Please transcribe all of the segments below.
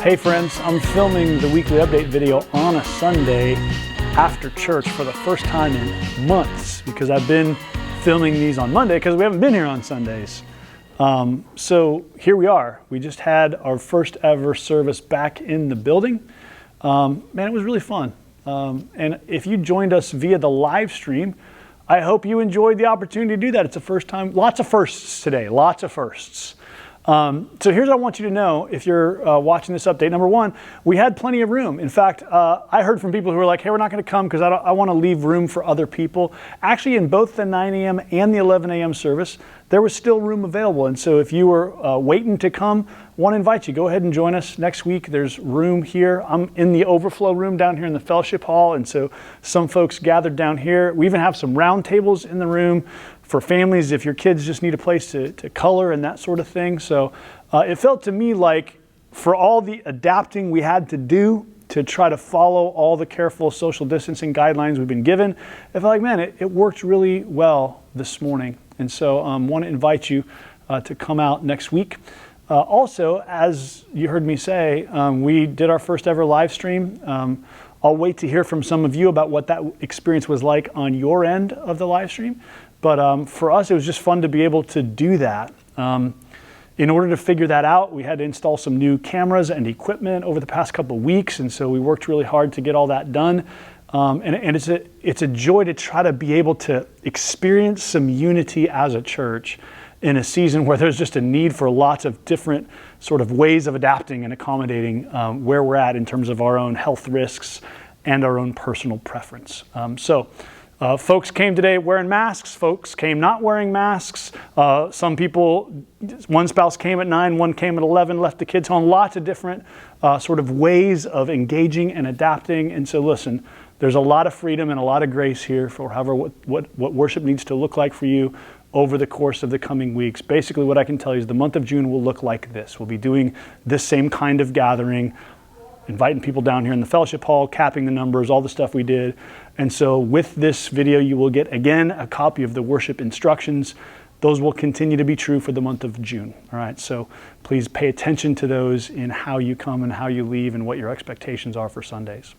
Hey friends, I'm filming the weekly update video on a Sunday after church for the first time in months because I've been filming these on Monday because we haven't been here on Sundays. So here we are. We just had our first ever service back in the building. Man, it was really fun. And if you joined us via the live stream, I hope you enjoyed the opportunity to do that. It's the first time, lots of firsts today, lots of firsts. So here's what I want you to know if you're watching this update. Number one, we had plenty of room. In fact, I heard from people who were like, hey, we're not going to come because I want to leave room for other people. Actually, in both the 9 a.m. and the 11 a.m. service, there was still room available. And so if you were waiting to come, I want to invite you. Go ahead and join us next week. There's room here. I'm in the overflow room down here in the fellowship hall. And so some folks gathered down here. We even have some round tables in the room for families if your kids just need a place to color and that sort of thing. So it felt to me like for all the adapting we had to do to try to follow all the careful social distancing guidelines we've been given, it felt like, man, it worked really well this morning. And so I want to invite you to come out next week. Also, as you heard me say, we did our first ever live stream. I'll wait to hear from some of you about what that experience was like on your end of the live stream. But for us, it was just fun to be able to do that. In order to figure that out, we had to install some new cameras and equipment over the past couple of weeks. And so we worked really hard to get all that done. And it's a joy to try to be able to experience some unity as a church in a season where there's just a need for lots of different sort of ways of adapting and accommodating where we're at in terms of our own health risks and our own personal preference. Folks came today wearing masks. Folks came not wearing masks. Some people, one spouse came at 9, one came at 11, left the kids home. Lots of different sort of ways of engaging and adapting. And so listen, there's a lot of freedom and a lot of grace here for what worship needs to look like for you over the course of the coming weeks. Basically what I can tell you is the month of June will look like this. We'll be doing this same kind of gathering, inviting people down here in the fellowship hall, capping the numbers, all the stuff we did. And so with this video, you will get, again, a copy of the worship instructions. Those will continue to be true for the month of June. All right, so please pay attention to those in how you come and how you leave and what your expectations are for Sundays.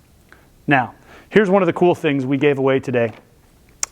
Now, here's one of the cool things we gave away today.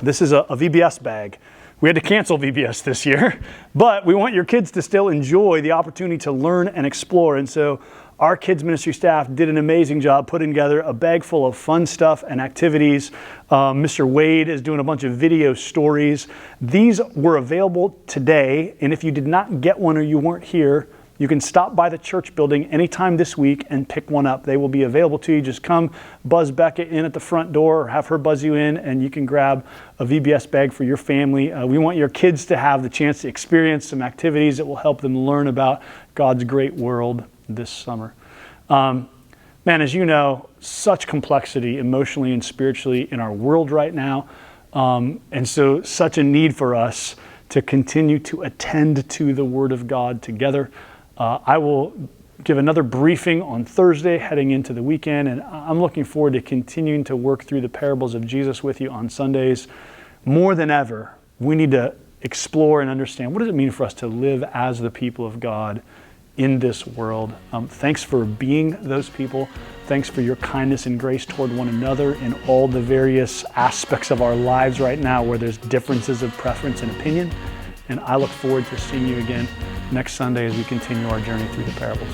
This is a VBS bag. We had to cancel VBS this year, but we want your kids to still enjoy the opportunity to learn and explore. And so our kids ministry staff did an amazing job putting together a bag full of fun stuff and activities. Mr. Wade is doing a bunch of video stories. These were available today, and if you did not get one or you weren't here, you can stop by the church building anytime this week and pick one up. They will be available to you. Just come buzz Becca in at the front door or have her buzz you in, and you can grab a VBS bag for your family. We want your kids to have the chance to experience some activities that will help them learn about God's great world this summer. Man, as you know, such complexity emotionally and spiritually in our world right now. And so such a need for us to continue to attend to the Word of God together. I will give another briefing on Thursday heading into the weekend, and I'm looking forward to continuing to work through the parables of Jesus with you on Sundays. More than ever, we need to explore and understand what does it mean for us to live as the people of God in this world. Thanks for being those people. Thanks for your kindness and grace toward one another in all the various aspects of our lives right now where there's differences of preference and opinion. And I look forward to seeing you again next Sunday as we continue our journey through the parables.